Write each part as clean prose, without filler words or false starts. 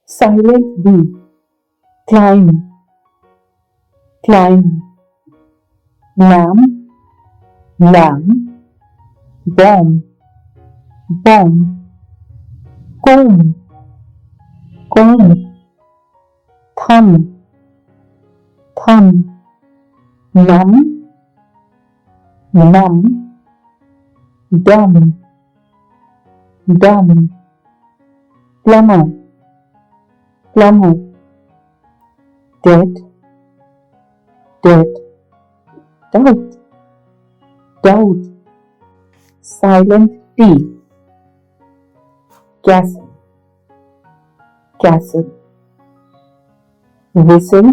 Silent B. Climb, climb. Lamb, lamb. Bomb, bomb. Comb, comb. Thumb, thumb. Numb, numb. Dumb, dumb. Plumber, plumber. Dead, dead. Doubt, doubt. Silent T. Castle, castle. Whistle,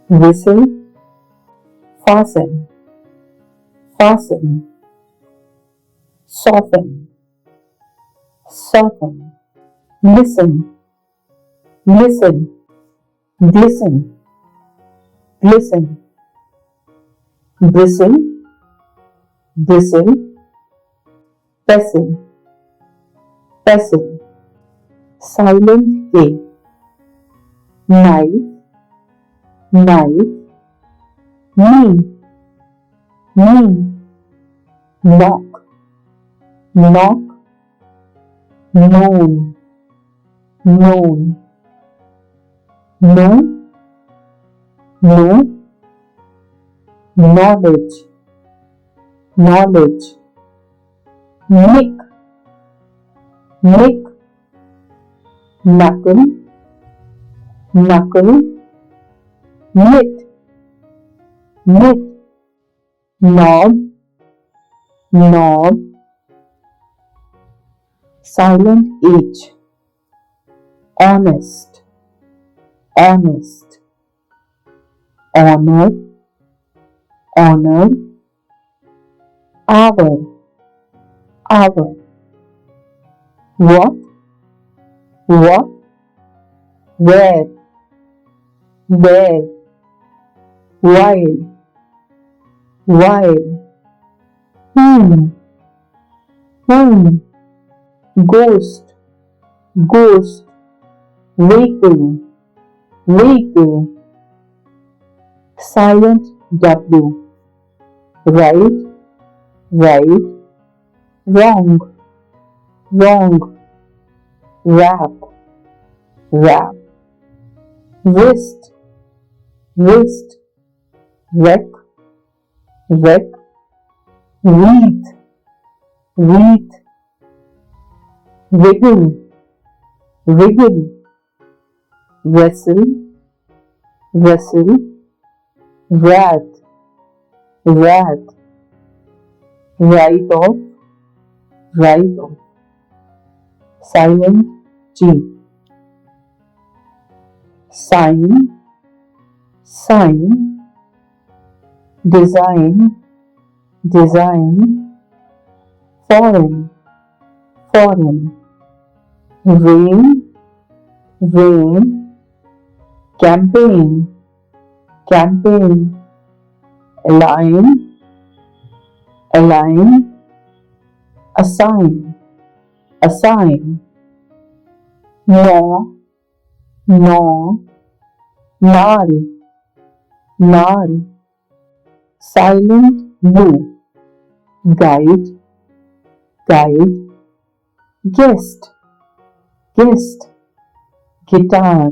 whistle. Fasten, fasten. Soften, soften. Listen, listen. Glisten, glisten. Bristle, bristle. Pestle, pestle. Silent K. Knife, knife. Knee, knee. Knock, knock. Known, known. No, no. Knowledge, knowledge. Nick, nick. Knuckle, knuckle. Knit, knit. Knob, knob. Silent H. Honest, honest. Honor, honor. Hour, hour. What, what. Where, where. While, while. Whom, whom. Ghost, ghost. Vehicle, vehicle. Silent W. Right, right. Wrong, wrong. Wrap, wrap. Wrist, wrist. Wreck, wreck. Wreath, wreath. Wiggle, wiggle. Vessel, vessel. Wrath, wrath. Right off, right off. Silent G. Sign, sign. Design, design. Foreign, foreign. Rain, rain. Campaign, campaign. Align, align. Assign, assign. Gnaw, gnaw. Gnarl, gnarl. Silent U. Guide, guide. Guest, guest. Guitar,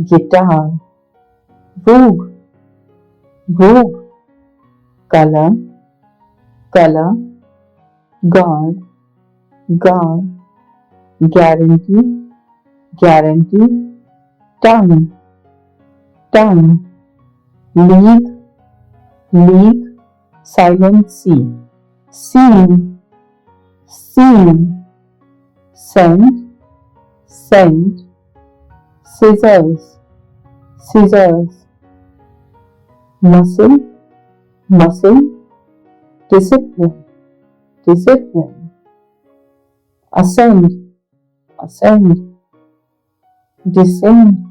guitar. Rogue, rogue. Color, color. Guard, guard. Guarantee, guarantee. Tongue, tongue. League, league. Silent C. Scene, scene. Scent, scent. Scissors, scissors. Muscle, muscle. Discipline, discipline. Ascend, ascend. Descend,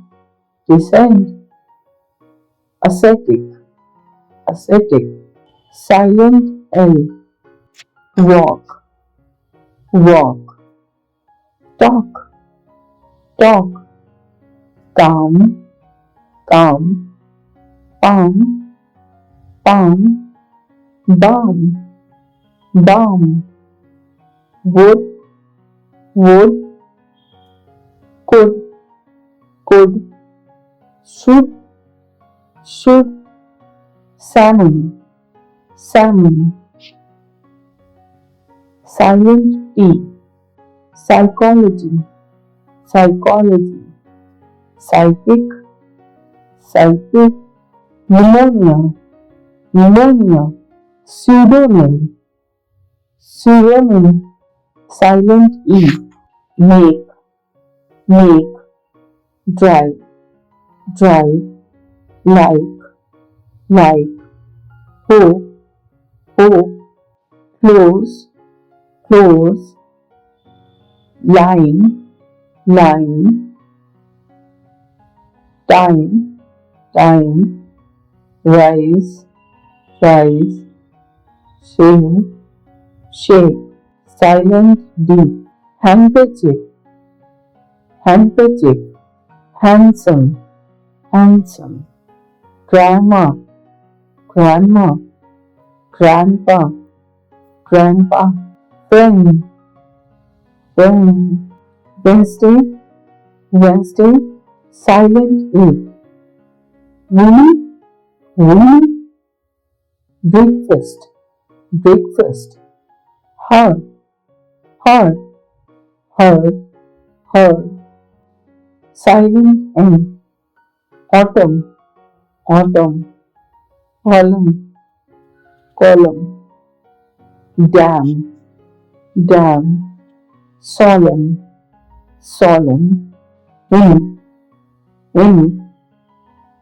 descend. Ascetic, ascetic. Silent L. Walk, walk. Talk, talk, calm, calm, palm, palm, balm, balm, wood, wood, could, could, should, salmon, salmon, silent T, psychology, psychology, psychic, psychic, pneumonia, pneumonia, pseudonym, pseudonym, silent E, make, make, drive, drive, like, hope, hope, close, close, line, line, time, time, rise, rise, shake, shake, silent D, handkerchief, handkerchief, handsome, handsome, grandma, grandma, grandpa, grandpa, friend, friend, Wednesday, Wednesday, silent A, woman, woman, breakfast, breakfast, heart, heart, heart, heart, silent N, autumn, autumn, column, column, dam, dam, solemn, solemn, in,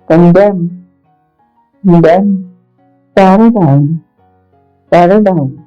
condemn, condemn, paradigm, paradigm,